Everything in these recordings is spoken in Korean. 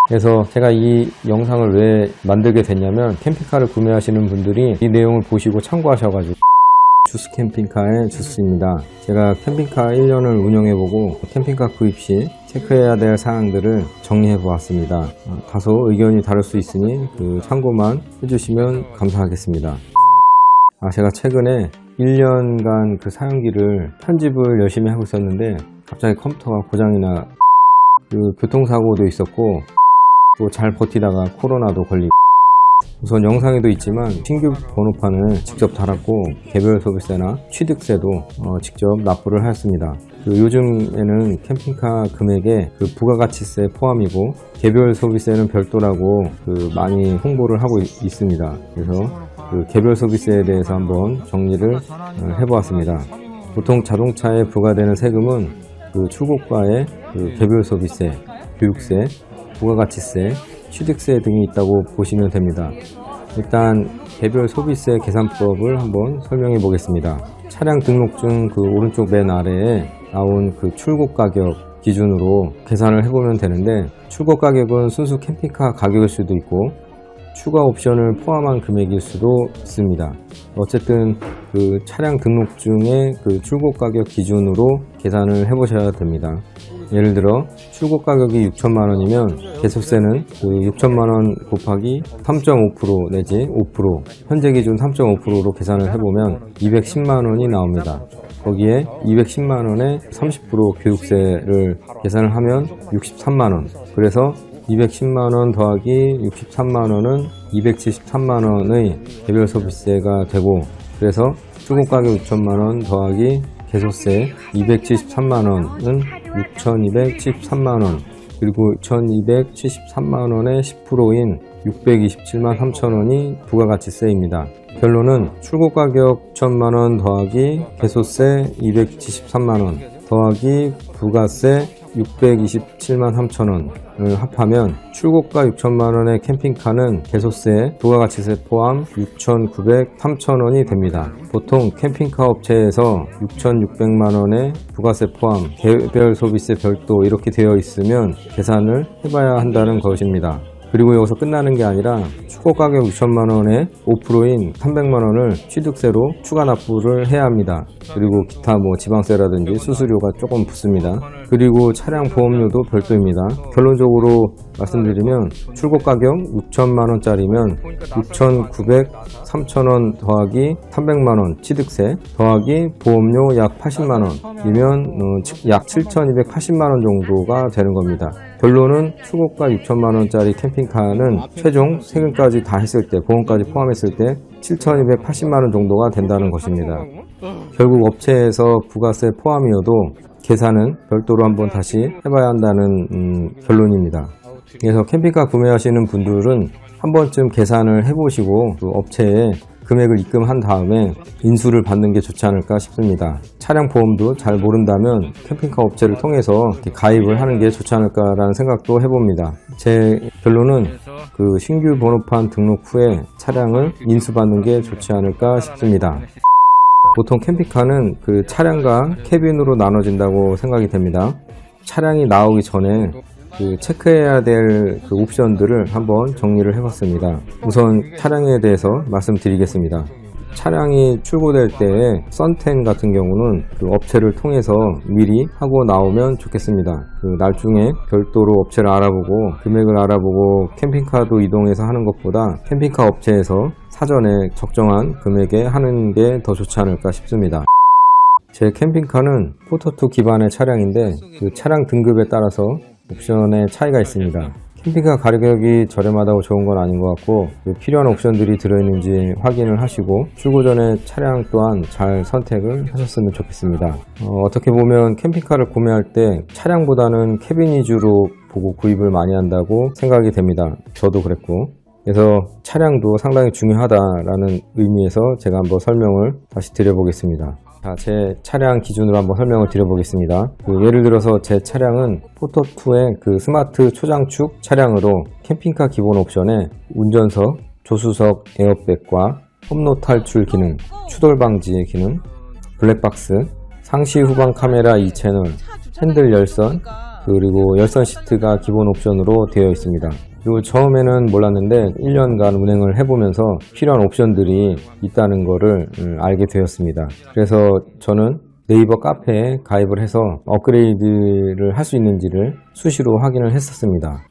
그래서 제가 이 영상을 왜 만들게 됐냐면 캠핑카를 구매하시는 분들이 이 내용을 보시고 참고하셔가지고. 주스 캠핑카의 주스입니다. 제가 캠핑카 1년을 운영해보고 캠핑카 구입 시 체크해야 될 사항들을 정리해 보았습니다. 다소 의견이 다를 수 있으니 참고만 해주시면 감사하겠습니다. 제가 최근에 1년간 사용기를 편집을 열심히 하고 있었는데 갑자기 컴퓨터가 고장이 나 교통사고도 있었고 또 잘 버티다가 코로나도 걸리고 우선 영상에도 있지만 신규 번호판을 직접 달았고 개별 소비세나 취득세도 직접 납부를 하였습니다. 요즘에는 캠핑카 금액에 부가가치세 포함이고 개별 소비세는 별도라고 많이 홍보를 하고 있습니다. 그래서 개별 소비세에 대해서 한번 정리를 해보았습니다. 보통 자동차에 부과되는 세금은 출고가의 개별 소비세, 교육세, 부가가치세, 취득세 등이 있다고 보시면 됩니다. 일단 개별 소비세 계산법을 한번 설명해 보겠습니다. 차량 등록증 오른쪽 맨 아래에 나온 출고 가격 기준으로 계산을 해보면 되는데, 출고 가격은 순수 캠핑카 가격일 수도 있고 추가 옵션을 포함한 금액일 수도 있습니다. 어쨌든 차량 등록증의 출고 가격 기준으로 계산을 해보셔야 됩니다. 예를 들어 출고 가격이 6천만 원이면 개소세는 6천만 원 곱하기 3.5% 내지 5%, 현재 기준 3.5%로 계산을 해보면 210만 원이 나옵니다. 거기에 210만 원에 30% 교육세를 계산을 하면 63만 원. 그래서 210만 원 더하기 63만 원은 273만 원의 개별 소비세가 되고, 그래서 출고 가격 6천만 원 더하기 개소세 273만 원은 6,273만 원, 그리고 6,273만 원의 10%인 627만 3천 원이 부가가치세입니다. 결론은 출고 가격 6천만 원 더하기 개소세 273만 원 더하기 부가세 627만 3천 원을 합하면 출고가 6천만 원의 캠핑카는 개소세, 부가가치세 포함 6,903천 원이 됩니다. 보통 캠핑카 업체에서 6,600만 원의 부가세 포함, 개별 소비세 별도 이렇게 되어 있으면 계산을 해봐야 한다는 것입니다. 그리고 여기서 끝나는 게 아니라 출고 가격 6천만 원에 5%인 300만 원을 취득세로 추가 납부를 해야 합니다. 그리고 기타 지방세라든지 수수료가 조금 붙습니다. 그리고 차량 보험료도 별도입니다. 결론적으로 말씀드리면 출고 가격 6천만 원짜리면 6,903천 원 더하기 300만 원 취득세 더하기 보험료 약 80만 원이면 약 7,280만 원 정도가 되는 겁니다. 결론은 출고가 6천만 원짜리 캠핑카는 최종 세금까지 다 했을 때, 보험까지 포함했을 때 7,280만 원 정도가 된다는 것입니다. 결국 업체에서 부가세 포함이어도 계산은 별도로 한번 다시 해봐야 한다는 결론입니다. 그래서 캠핑카 구매하시는 분들은 한 번쯤 계산을 해보시고 업체에 금액을 입금한 다음에 인수를 받는 게 좋지 않을까 싶습니다. 차량 보험도 잘 모른다면 캠핑카 업체를 통해서 가입을 하는 게 좋지 않을까라는 생각도 해봅니다. 제 결론은 신규 번호판 등록 후에 차량을 인수받는 게 좋지 않을까 싶습니다. 보통 캠핑카는 차량과 캐빈으로 나눠진다고 생각이 됩니다. 차량이 나오기 전에 체크해야 될 옵션들을 한번 정리를 해봤습니다. 우선 차량에 대해서 말씀드리겠습니다. 차량이 출고될 때에 썬텐 같은 경우는 업체를 통해서 미리 하고 나오면 좋겠습니다. 날중에 별도로 업체를 알아보고 금액을 알아보고 캠핑카도 이동해서 하는 것보다 캠핑카 업체에서 사전에 적정한 금액에 하는 게 더 좋지 않을까 싶습니다. 제 캠핑카는 포터2 기반의 차량인데 차량 등급에 따라서 옵션의 차이가 있습니다. 캠핑카 가격이 저렴하다고 좋은 건 아닌 것 같고 필요한 옵션들이 들어있는지 확인을 하시고 출고 전에 차량 또한 잘 선택을 하셨으면 좋겠습니다. 어떻게 보면 캠핑카를 구매할 때 차량보다는 캐빈 위주로 보고 구입을 많이 한다고 생각이 됩니다. 저도 그랬고. 그래서 차량도 상당히 중요하다라는 의미에서 제가 한번 설명을 다시 드려보겠습니다. 자, 제 차량 기준으로 한번 설명을 드려보겠습니다. 예를 들어서 제 차량은 포터2의 스마트 초장축 차량으로 캠핑카 기본 옵션에 운전석, 조수석 에어백과 험로 탈출 기능, 추돌 방지 기능, 블랙박스, 상시 후방 카메라 2채널, 핸들 열선, 그리고 열선 시트가 기본 옵션으로 되어 있습니다. 그리고 처음에는 몰랐는데 1년간 운행을 해보면서 필요한 옵션들이 있다는 거를 알게 되었습니다. 그래서 저는 네이버 카페에 가입을 해서 업그레이드를 할 수 있는지를 수시로 확인을 했었습니다.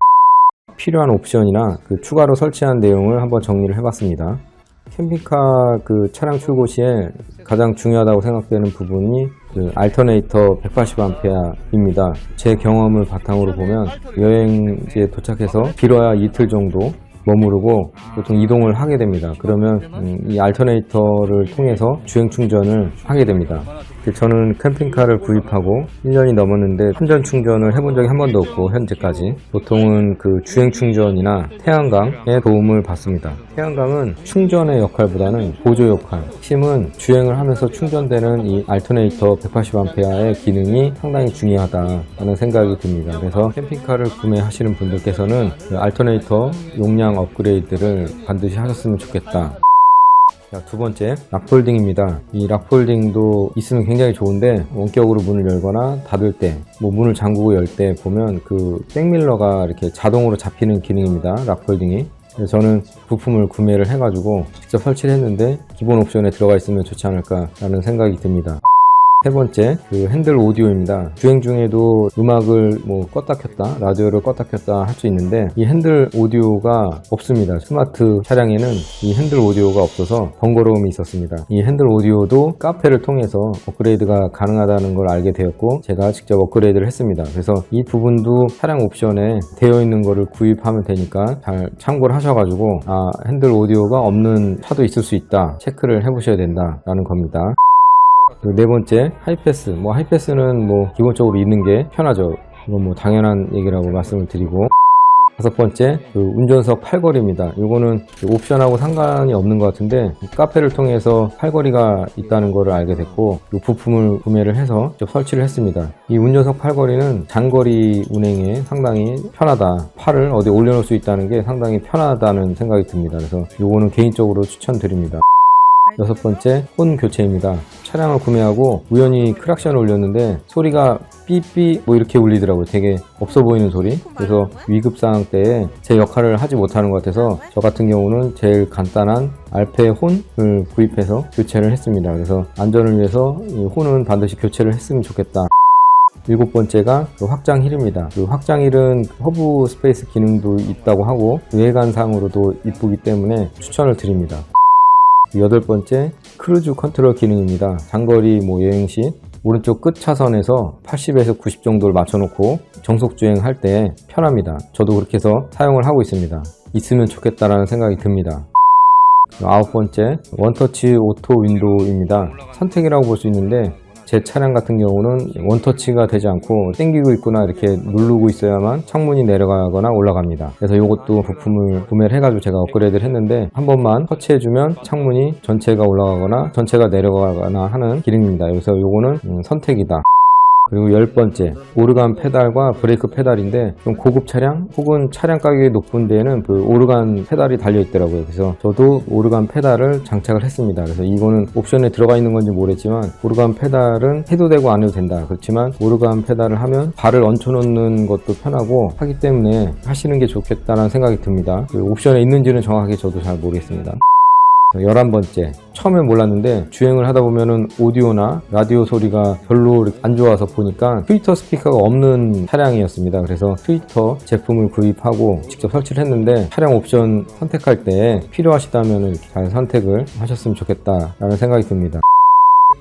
필요한 옵션이나 그 추가로 설치한 내용을 한번 정리를 해봤습니다. 캠핑카 그 차량 출고 시에 가장 중요하다고 생각되는 부분이 그 알터네이터 180A입니다. 제 경험을 바탕으로 보면 여행지에 도착해서 길어야 이틀 정도 머무르고 보통 이동을 하게 됩니다. 그러면 이 알터네이터를 통해서 주행 충전을 하게 됩니다. 저는 캠핑카를 구입하고 1년이 넘었는데 한전 충전을 해본 적이 한 번도 없고 현재까지 보통은 그 주행 충전이나 태양광의 도움을 받습니다. 태양광은 충전의 역할보다는 보조 역할, 핵심은 주행을 하면서 충전되는 이 알터네이터 180A의 기능이 상당히 중요하다는 생각이 듭니다. 그래서 캠핑카를 구매하시는 분들께서는 그 알터네이터 용량 업그레이드를 반드시 하셨으면 좋겠다. 자, 두 번째, 락폴딩입니다. 이 락폴딩도 있으면 굉장히 좋은데 원격으로 문을 열거나 닫을 때, 문을 잠그고 열 때 보면 그 백밀러가 이렇게 자동으로 잡히는 기능입니다. 락폴딩이. 그래서 저는 부품을 구매를 해가지고 직접 설치를 했는데 기본 옵션에 들어가 있으면 좋지 않을까라는 생각이 듭니다. 세 번째, 그 핸들 오디오입니다. 주행 중에도 음악을 껐다 켰다, 라디오를 껐다 켰다 할 수 있는데 이 핸들 오디오가 없습니다. 스마트 차량에는 이 핸들 오디오가 없어서 번거로움이 있었습니다. 이 핸들 오디오도 카페를 통해서 업그레이드가 가능하다는 걸 알게 되었고 제가 직접 업그레이드를 했습니다. 그래서 이 부분도 차량 옵션에 되어 있는 거를 구입하면 되니까 잘 참고를 하셔가지고 핸들 오디오가 없는 차도 있을 수 있다, 체크를 해보셔야 된다라는 겁니다. 네 번째, 하이패스. 하이패스는 기본적으로 있는 게 편하죠. 이건 당연한 얘기라고 말씀을 드리고. 다섯 번째, 그 운전석 팔걸이입니다. 이거는 옵션하고 상관이 없는 것 같은데 카페를 통해서 팔걸이가 있다는 것을 알게 됐고 이 부품을 구매를 해서 직접 설치를 했습니다. 이 운전석 팔걸이는 장거리 운행에 상당히 편하다. 팔을 어디 올려놓을 수 있다는 게 상당히 편하다는 생각이 듭니다. 그래서 이거는 개인적으로 추천드립니다. 여섯 번째, 혼 교체입니다. 차량을 구매하고 우연히 크락션을 올렸는데 소리가 삐삐 이렇게 울리더라고요. 되게 없어 보이는 소리. 그래서 위급 상황 때에 제 역할을 하지 못하는 것 같아서 저 같은 경우는 제일 간단한 알페 혼을 구입해서 교체를 했습니다. 그래서 안전을 위해서 이 혼은 반드시 교체를 했으면 좋겠다. 일곱 번째가 확장 휠입니다. 그 확장 휠은 허브 스페이스 기능도 있다고 하고 외관상으로도 이쁘기 때문에 추천을 드립니다. 여덟 번째, 크루즈 컨트롤 기능입니다. 장거리 여행 시 오른쪽 끝 차선에서 80에서 90 정도를 맞춰놓고 정속 주행할 때 편합니다. 저도 그렇게 해서 사용을 하고 있습니다. 있으면 좋겠다라는 생각이 듭니다. 아홉 번째, 원터치 오토 윈도우입니다. 선택이라고 볼 수 있는데 제 차량 같은 경우는 원터치가 되지 않고 당기고 있거나 이렇게 누르고 있어야만 창문이 내려가거나 올라갑니다. 그래서 이것도 부품을 구매를 해가지고 제가 업그레이드를 했는데 한 번만 터치해주면 창문이 전체가 올라가거나 전체가 내려가거나 하는 기능입니다. 그래서 이거는 선택이다. 그리고 열 번째, 오르간 페달과 브레이크 페달인데 좀 고급 차량 혹은 차량 가격이 높은 데에는 그 오르간 페달이 달려 있더라고요. 그래서 저도 오르간 페달을 장착을 했습니다. 그래서 이거는 옵션에 들어가 있는 건지 모르겠지만 오르간 페달은 해도 되고 안 해도 된다. 그렇지만 오르간 페달을 하면 발을 얹혀 놓는 것도 편하고 하기 때문에 하시는 게 좋겠다는 생각이 듭니다. 그 옵션에 있는지는 정확하게 저도 잘 모르겠습니다. 11번째, 처음엔 몰랐는데 주행을 하다 보면은 오디오나 라디오 소리가 별로 안 좋아서 보니까 트위터 스피커가 없는 차량이었습니다. 그래서 트위터 제품을 구입하고 직접 설치를 했는데 차량 옵션 선택할 때 필요하시다면 잘 선택을 하셨으면 좋겠다라는 생각이 듭니다.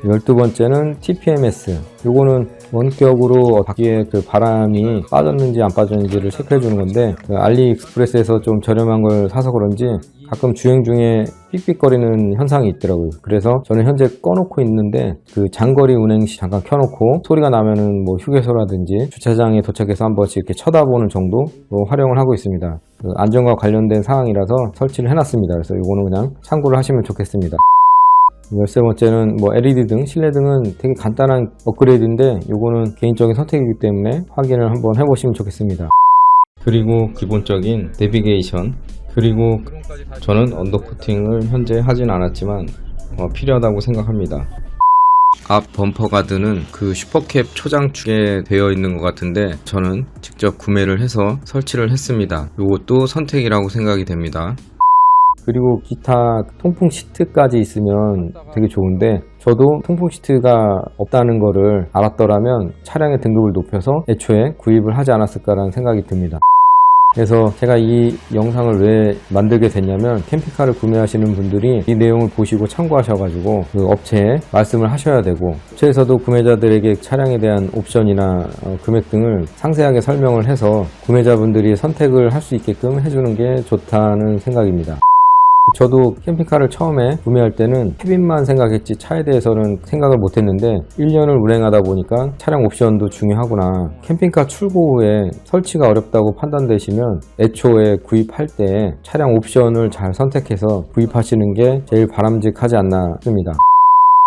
12번째는 TPMS. 요거는 원격으로 바퀴에 그 바람이 빠졌는지 안 빠졌는지를 체크해 주는 건데 그 알리익스프레스에서 좀 저렴한 걸 사서 그런지 가끔 주행 중에 삑삑거리는 현상이 있더라고요. 그래서 저는 현재 꺼놓고 있는데 그 장거리 운행 시 잠깐 켜놓고 소리가 나면은 휴게소라든지 주차장에 도착해서 한 번씩 이렇게 쳐다보는 정도로 활용을 하고 있습니다. 그 안전과 관련된 사항이라서 설치를 해놨습니다. 그래서 이거는 그냥 참고를 하시면 좋겠습니다. 13번째는 LED 등, 실내 등은 되게 간단한 업그레이드인데 이거는 개인적인 선택이기 때문에 확인을 한번 해보시면 좋겠습니다. 그리고 기본적인 내비게이션, 그리고 저는 언더코팅을 현재 하진 않았지만 필요하다고 생각합니다. 앞 범퍼 가드는 그 슈퍼캡 초장축에 되어 있는 것 같은데 저는 직접 구매를 해서 설치를 했습니다. 이것도 선택이라고 생각이 됩니다. 그리고 기타 통풍 시트까지 있으면 되게 좋은데 저도 통풍 시트가 없다는 거를 알았더라면 차량의 등급을 높여서 애초에 구입을 하지 않았을까라는 생각이 듭니다. 그래서 제가 이 영상을 왜 만들게 됐냐면 캠핑카를 구매하시는 분들이 이 내용을 보시고 참고하셔가지고 그 업체에 말씀을 하셔야 되고 업체에서도 구매자들에게 차량에 대한 옵션이나 금액 등을 상세하게 설명을 해서 구매자분들이 선택을 할 수 있게끔 해주는 게 좋다는 생각입니다. 저도 캠핑카를 처음에 구매할 때는 캐빈만 생각했지 차에 대해서는 생각을 못했는데 1년을 운행하다 보니까 차량 옵션도 중요하구나. 캠핑카 출고 후에 설치가 어렵다고 판단되시면 애초에 구입할 때 차량 옵션을 잘 선택해서 구입하시는 게 제일 바람직하지 않나 싶습니다.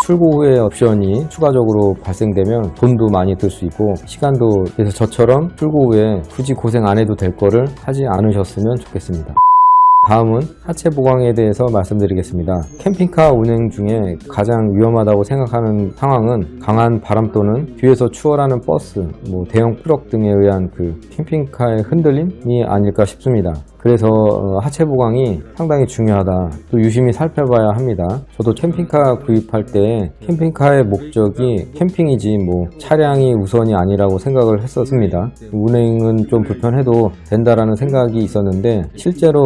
출고 후에 옵션이 추가적으로 발생되면 돈도 많이 들 수 있고 시간도, 그래서 저처럼 출고 후에 굳이 고생 안 해도 될 거를 하지 않으셨으면 좋겠습니다. 다음은 하체 보강에 대해서 말씀드리겠습니다. 캠핑카 운행 중에 가장 위험하다고 생각하는 상황은 강한 바람 또는 뒤에서 추월하는 버스, 대형 트럭 등에 의한 그 캠핑카의 흔들림이 아닐까 싶습니다. 그래서 하체 보강이 상당히 중요하다. 또 유심히 살펴봐야 합니다. 저도 캠핑카 구입할 때 캠핑카의 목적이 캠핑이지 차량이 우선이 아니라고 생각을 했었습니다. 운행은 좀 불편해도 된다라는 생각이 있었는데 실제로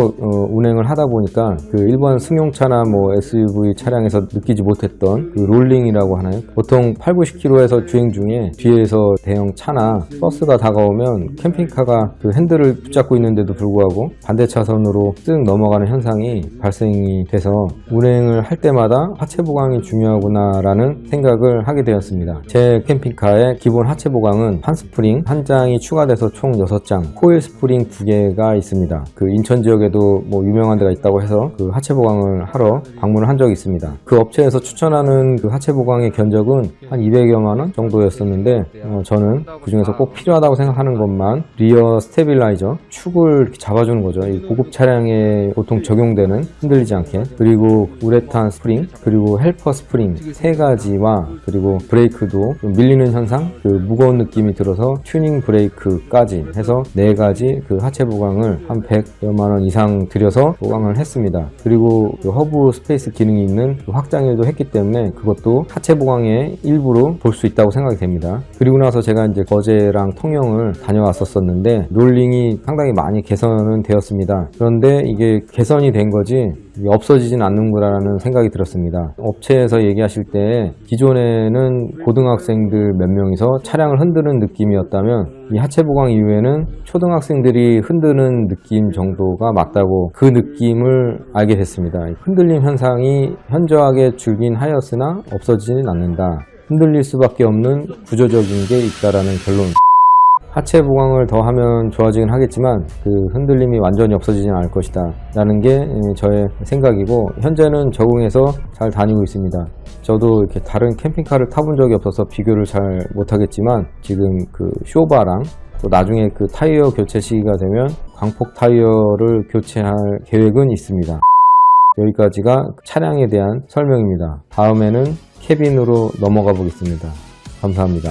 운행을 하다 보니까 그 일반 승용차나 SUV 차량에서 느끼지 못했던 그 롤링이라고 하나요? 보통 8, 90km에서 주행 중에 뒤에서 대형 차나 버스가 다가오면 캠핑카가 그 핸들을 붙잡고 있는데도 불구하고 반대 차선으로 쓱 넘어가는 현상이 발생이 돼서 운행을 할 때마다 하체 보강이 중요하구나 라는 생각을 하게 되었습니다. 제 캠핑카의 기본 하체 보강은 판 스프링 한 장이 추가돼서 총 6장, 코일 스프링 2개가 있습니다. 그 인천 지역에도 유명한 데가 있다고 해서 그 하체 보강을 하러 방문을 한 적이 있습니다. 그 업체에서 추천하는 그 하체 보강의 견적은 한 200여만 원 정도였었는데 저는 그 중에서 꼭 필요하다고 생각하는 것만 리어 스테빌라이저, 축을 이렇게 잡아주는 거죠. 이 고급 차량에 보통 적용되는 흔들리지 않게, 그리고 우레탄 스프링, 그리고 헬퍼 스프링 3가지와 그리고 브레이크도 좀 밀리는 현상, 그 무거운 느낌이 들어서 튜닝 브레이크까지 해서 4가지 그 하체 보강을 한 100여만 원 이상 들여서 보강을 했습니다. 그리고 그 허브 스페이스 기능이 있는 그 확장일도 했기 때문에 그것도 하체 보강의 일부로 볼 수 있다고 생각이 됩니다. 그리고 나서 제가 이제 거제랑 통영을 다녀왔었는데 롤링이 상당히 많이 개선은 되었습니다. 그런데 이게 개선이 된 거지 없어지진 않는구나라는 생각이 들었습니다. 업체에서 얘기하실 때 기존에는 고등학생들 몇 명이서 차량을 흔드는 느낌이었다면 이 하체 보강 이후에는 초등학생들이 흔드는 느낌 정도가 맞다고 그 느낌을 알게 됐습니다. 흔들림 현상이 현저하게 줄긴 하였으나 없어지진 않는다. 흔들릴 수밖에 없는 구조적인 게 있다라는 결론. 하체 보강을 더 하면 좋아지긴 하겠지만 그 흔들림이 완전히 없어지진 않을 것이다 라는 게 저의 생각이고, 현재는 적응해서 잘 다니고 있습니다. 저도 이렇게 다른 캠핑카를 타본 적이 없어서 비교를 잘 못하겠지만 지금 그 쇼바랑 또 나중에 그 타이어 교체 시기가 되면 광폭 타이어를 교체할 계획은 있습니다. 여기까지가 차량에 대한 설명입니다. 다음에는 캐빈으로 넘어가 보겠습니다. 감사합니다.